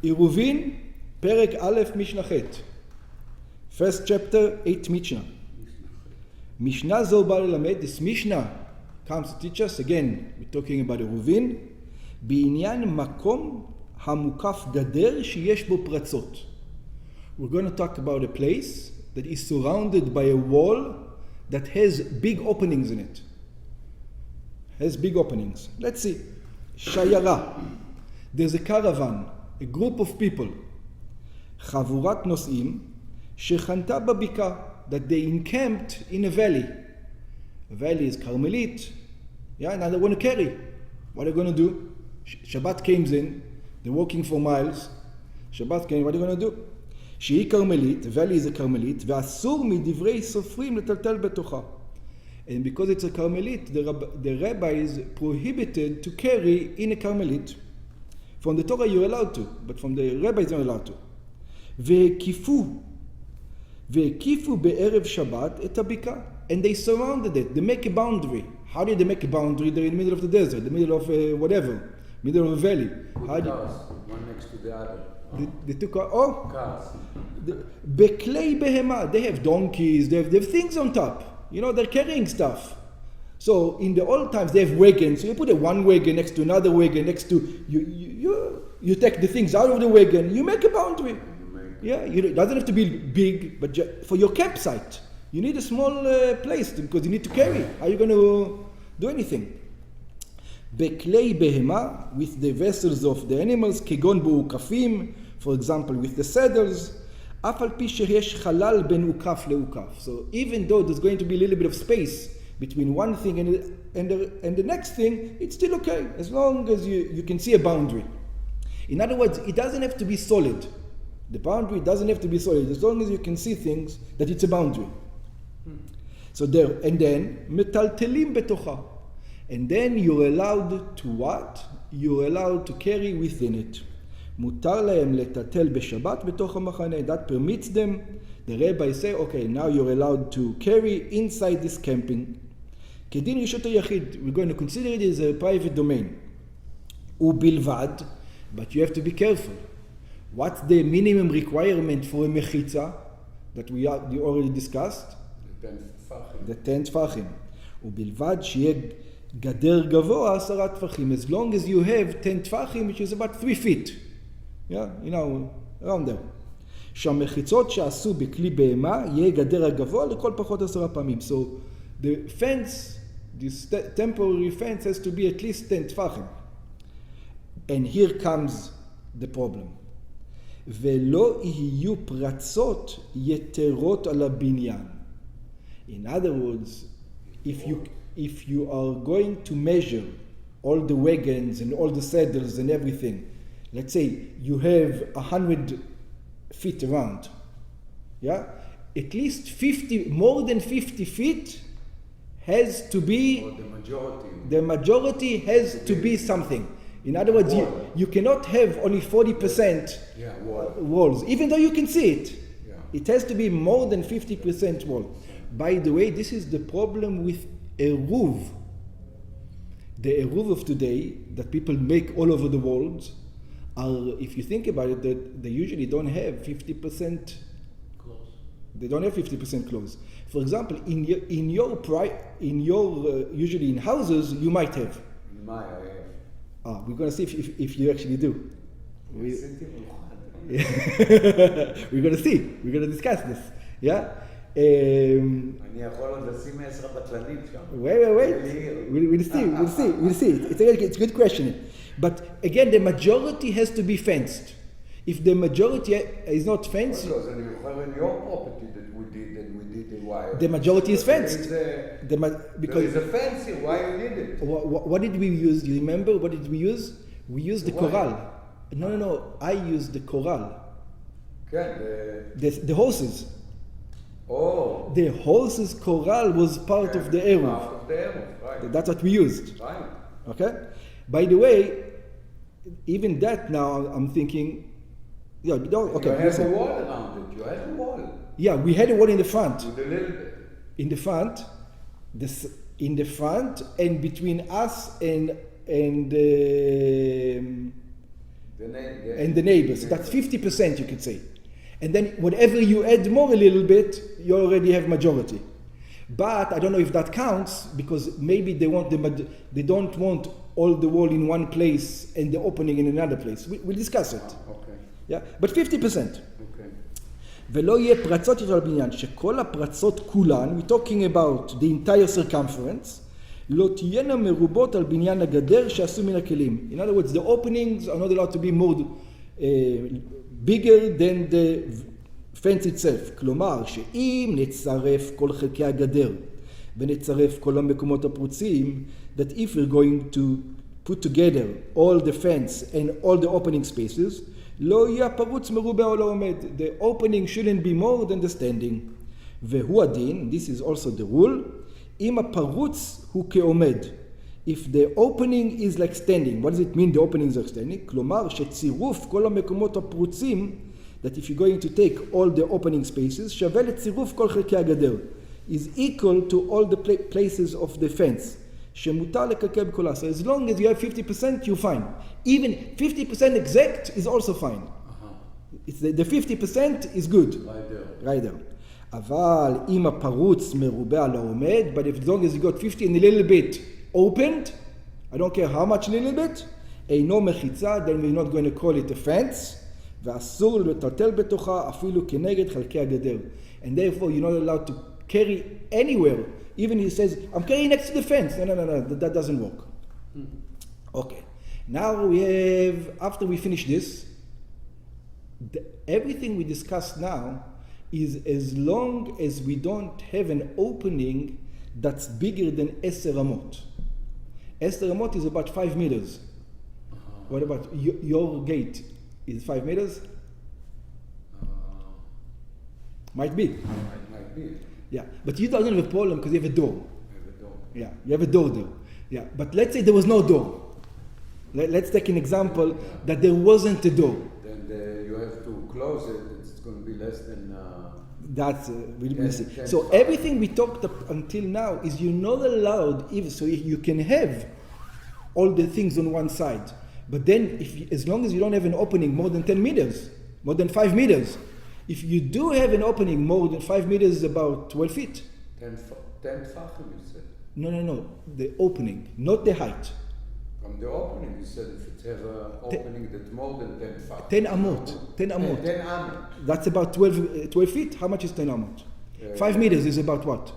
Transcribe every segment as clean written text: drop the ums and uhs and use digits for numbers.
Eruvin, Perek Aleph, Mishnah Het. First chapter, 8th Mishnah. Mishnah Zo Bar Lamed, this Mishnah comes to teach us, again, we're talking about Eruvin, בעניין מקום המוקף גדר שיש בו פרצות. We're going to talk about a place that is surrounded by a wall that has big openings in it. Has big openings. Let's see. Shayara. There's a caravan, a group of people. חבורת נוסעים שחנתה בבקעה, that they encamped in a valley. A valley is Carmelit. Yeah, now they want to carry. What are they going to do? Shabbat comes in. They're walking for miles. Shabbat came, what are you going to do? שהיא כרמלית, valley is a כרמלית, ואסור מדברי סופרים לטלטל בתוכה. And because it's a Carmelit, the rabbis prohibited to carry in a Carmelit. From the Torah you're allowed to, but from the rabbis you're not allowed to. והקיפו בערב שבת את הבקעה. And they surrounded it. They make a boundary. How did they make a boundary? They're in the middle of the desert, the middle of whatever, middle of a valley. Cars, one next to the other. They took cars. בכלי בהמה. They have donkeys. They have things on top. You know, they're carrying stuff. So in the old times, they have wagons. So you put one wagon next to another wagon next to you take the things out of the wagon. You make a boundary. It doesn't have to be big, but for your campsite, you need a small place because you need to carry. How are you going to do anything? בכלי בהמה, with the vessels of the animals, כגון בעוקפים, for example, with the saddles. אף על פי שיש חלל בין עוקף לעוקף. So even though there's going to be a little bit of space between one thing and the next thing, it's still okay, as long as you can see a boundary. In other words, it doesn't have to be solid. The boundary doesn't have to be solid, as long as you can see things, that it's a boundary. So there, and then, מטלטלים בתוכה. And then you're allowed to what? You're allowed to carry within it. מותר להם לטלטל בשבת בתוך המחנה. That permits them. The rabbi say, okay, now you're allowed to carry inside this camping. כדין רשות היחיד, we're going to consider it as a private domain. ובלבד, but you have to be careful. What's the minimum requirement for a mechitzah that we already discussed? The 10 טפחים. ובלבד שיהיה גדר גבוה 10 טפחים. As long as you have 10 טפחים, which is about 3 feet. Yeah, around there. שהמחיצות שעשו בכלי בהמה יהיה גדר הגבוה לכל פחות 10 פעמים. So the fence, this temporary fence has to be at least 10 טפחים. And here comes the problem. ולא יהיו פרצות יתרות על הבניין. In other words, if you are going to measure all the wagons and all the saddles and everything, let's say you have 100 feet around, yeah? At least 50, more than 50 feet has to be, or the majority has to be something. In other words, you cannot have only 40% walls, even though you can see it. Yeah. It has to be more than 50% wall. By the way, this is the problem with eruv. The eruv of today that people make all over the world are, if you think about it, that they usually don't have 50% close. They don't have 50% close. For example, in your usually in houses you might have. In my we're going to see if you actually do. We're going to see. We're going to discuss this. Yeah. אני יכול עוד לשים 10 בטלנית שם. We'll see. It's a good question. But again, the majority has to be fenced. If the majority is not fenced, in your property that we did the wire. The majority is fenced. Because there is a fence here. Why you need it? What did we use? Do you remember? What did we use? We used the corral. No. I used the corral. The horses. Oh. The horses' corral was part of the eruv. Part of the eruv, right. That's what we used. Right. Okay? By the way, even that now I'm thinking, okay. You have a wall around it. You have a wall. Yeah, we had a wall in the front. With a little bit. In the front, and between us and the and the neighbors. That's 50%, you could say. And then whatever you add more a little bit, you already have majority. But I don't know if that counts, because maybe they don't want all the wall in one place and the opening in another place. We'll discuss it. Okay. Yeah, but 50%. Okay. ולא יהיה פרצות יותר על בניין, שכל הפרצות כולן, we're talking about the entire circumference, לא תהיינה מרובות על בניין הגדר שעשו מן הכלים. In other words, the openings are not allowed to be more bigger than the fence itself. כלומר, שאם נצרף כל חלקי הגדר ונצרף כל המקומות הפרוצים, that if we're going to put together all the fence and all the opening spaces, לא יהיה פרוץ מרובה או לא עומד. The opening shouldn't be more than the standing. והוא הדין, this is also the rule, אם הפרוץ הוא כעומד. If the opening is like standing, what does it mean the opening is like standing? כלומר שצירוף כל המקומות הפרוצים, that if you're going to take all the opening spaces, שווה לצירוף כל חלקי הגדר, is equal to all the places of the fence. שמותר לקלקל בקולה. So as long as you have 50%, you're fine. Even 50% exact is also fine. It's the 50% is good. Right there. אבל אם הפרוץ מרובה על העומד, but as long as you got 50 and a little bit opened, I don't care how much little bit, אינו מחיצה, then we're not going to call it a fence, ואסור לטלטל בתוכה אפילו כנגד חלקי הגדר. And therefore you're not allowed to carry anywhere. Even he says, I'm carrying next to the fence. No, that doesn't work. Okay. Now we have, after we finish this, everything we discussed now is as long as we don't have an opening that's bigger than 10 amot. 10 amot is about 5 meters. What about your gate? Is 5 meters? Might be. Might be. Yeah, but you don't have a problem because you have a door. I have a door. Yeah, you have a door there. Yeah, but let's say there was no door. Let's take an example that there wasn't a door. Then you have to close it. It's going to be less than. That's we'll see. So everything we talked up until now is you're not allowed. Even so, you can have all the things on one side, but then as long as you don't have an opening more than 10 meters, more than 5 meters. If you do have an opening more than 5 meters, is about 12 feet. 10 tfachim, you said? No. The opening, not the height. From the opening, you said if it has an opening that's more than 10 tfachim. 10 amot. 10 amot. 10 amot. That's about 12 feet. How much is 10 amot? 5 meters is about what?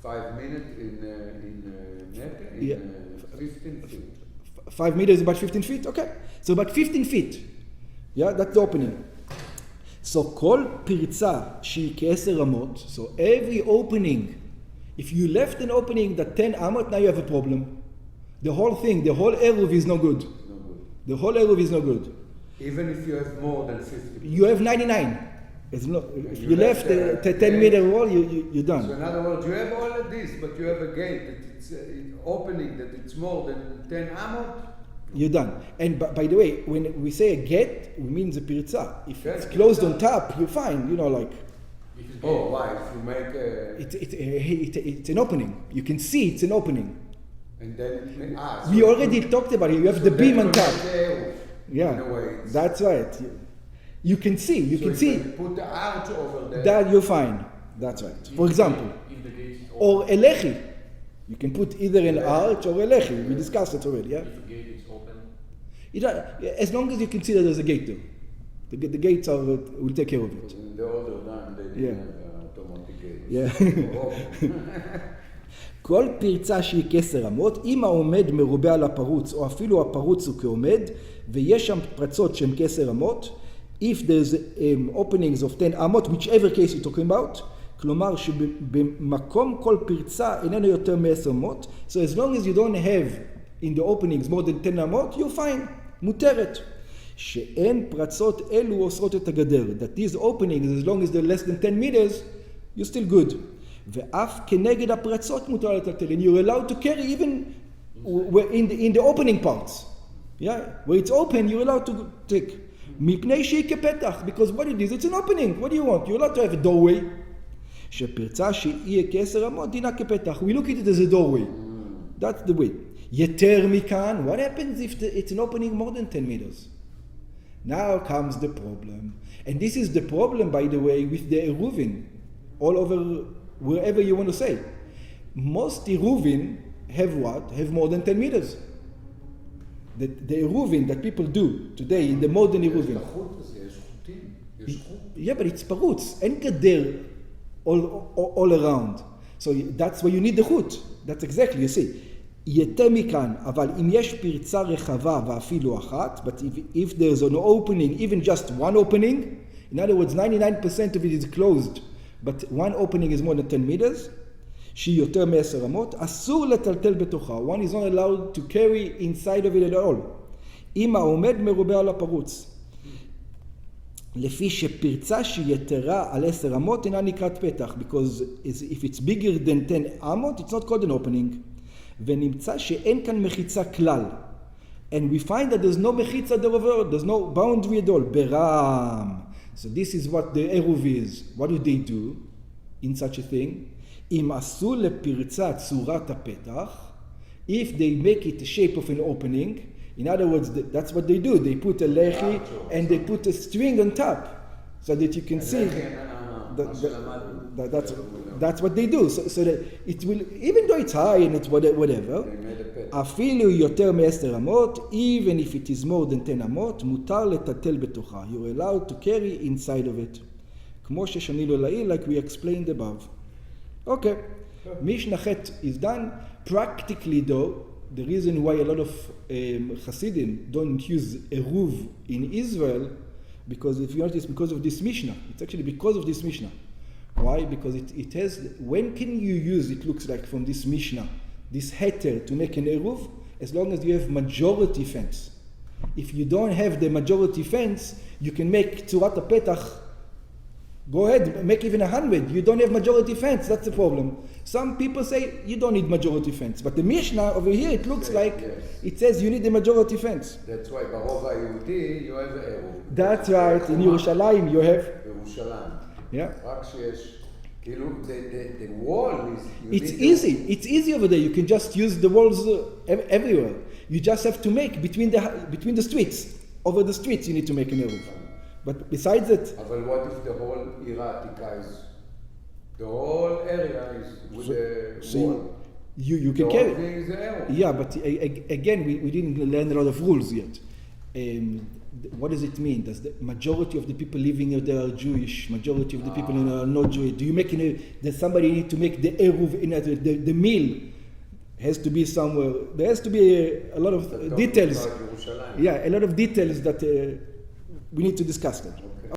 5 minutes in 15 feet. 5 meters is about 15 feet? Okay. So about 15 feet. Yeah, that's the opening. So כל פרצה שהיא כ10 אמות, so every opening, if you left an opening that 10 amot, now you have a problem. The whole thing, the whole Eruv is no good. The whole Eruv is no good. Even if you have more than 50. You have 99. It's not, if you left a 10 meter wall, you're done. So in other words, you have all of this, but you have a gate that it's opening that it's more than 10 amot. You're done. And by the way, when we say a get, we mean the pirza. If it's closed on top, you're fine. You know, like. Oh, why? If you make a. It's an opening. You can see it's an opening. And then we already talked about it. You have the beam on top. Yeah, that's right. You can see. You can see. Put the arch over there. That you're fine. That's right. For example, or a lechi. You can put either an arch or a lechi. We discussed it already. Yeah. If the gate is open. As long as you can see that there's a gate there. The gates will take care of it. In the older time, they didn't have automatic gates. Yeah. כל פרצה שהיא 10 אמות, אם העומד מרובה על הפרוץ, או אפילו הפרוץ הוא כעומד, ויש שם פרצות שהן 10 אמות, if there's openings of 10 אמות, whichever case you're talking about, כלומר שבמקום כל פרצה איננו יותר מ10 אמות, so as long as you don't have in the openings more than 10 אמות, you're fine, מותרת. שאין פרצות אלו אוסרות את הגדר, that these openings, as long as they're less than 10 meters, you're still good. ואף כנגד הפרצות מותר לטלטל, and you're allowed to carry even in the opening parts. Yeah, where it's open, you're allowed to take. מפני שהיא כפתח, because what it is, it's an opening. What do you want? You're allowed to have a doorway. שפרצה שהיא כ10 אמות, דינה כפתח. We look at it as a doorway. That's the way. יתר מכאן, what happens if it's an opening more than 10 meters? Now comes the problem. And this is the problem, by the way, with the Eruvin, all over, wherever you want to say. Most Eruvin have what? Have more than 10 meters. The Eruvin that people do today in the modern Eruvin. Yeah, but it's parutz. אין גדר all around. So that's why you need the chut. That's exactly, you see. יתה מכאן, אבל אם יש פרצה רחבה ואפילו אחת, but if there's an opening, even just one opening, in other words, 99% of it is closed, but one opening is more than 10 meters, שהיא יותר מ10 אמות, אסור לטלטל בתוכה. One is not allowed to carry inside of it at all. אם העומד מרובה על הפרוץ. לפי שפרצה שהיא יתרה על 10 אמות אינה נקראת פתח, because if it's bigger than 10 אמות, it's not called an opening. ונמצא שאין כאן מחיצה כלל. And we find that there's no מחיצה there, there's no boundary at all. ברם. So this is what the Eruv is. What do they do in such a thing? אם עשו לפרצה צורת הפתח, if they make it the shape of an opening, in other words, that's what they do. They put a lechi and they put a string on top so that you can see. That's what they do. So that it will, even though it's high and it's whatever, אפילו יותר מ10 אמות, even if it is more than 10 אמות, מותר לטלטל בתוכה. You're allowed to carry inside of it. כמו ששנינו לעיל, like we explained above. Okay. Mishnah Chet is done. Practically though, the reason why a lot of Hasidim don't use Eruv in Israel, because if you notice, because of this Mishnah. It's actually because of this Mishnah. Why? Because it has, when can you use, it looks like from this Mishnah, this heter to make an Eruv, as long as you have majority fence. If you don't have the majority fence, you can make Tzurat HaPetach. Go ahead, make even 100. You don't have majority fence, that's the problem. Some people say you don't need majority fence. But the Mishnah over here, it looks like it says you need the majority fence. That's why ברובע היהודי you have Eruv. That's right, in Yerushalayim you have. בירושלים. Yeah. רק שיש, כאילו, the wall is... It's easy over there. You can just use the walls everywhere. You just have to make between the streets. Over the streets you need to make an Eruv. But besides it... אבל what if the whole עיר העתיקה is... The whole area is with the wall. You can carry... The whole thing is the Eruv. Yeah, but again, we didn't learn a lot of rules yet. What does it mean? Does the majority of the people living there are Jewish? Majority of the people are not Jewish? Do you make does somebody need to make the Eruv in the meal? Has to be somewhere. There has to be a lot of details. Yeah, a lot of details that we need to discuss them. Okay.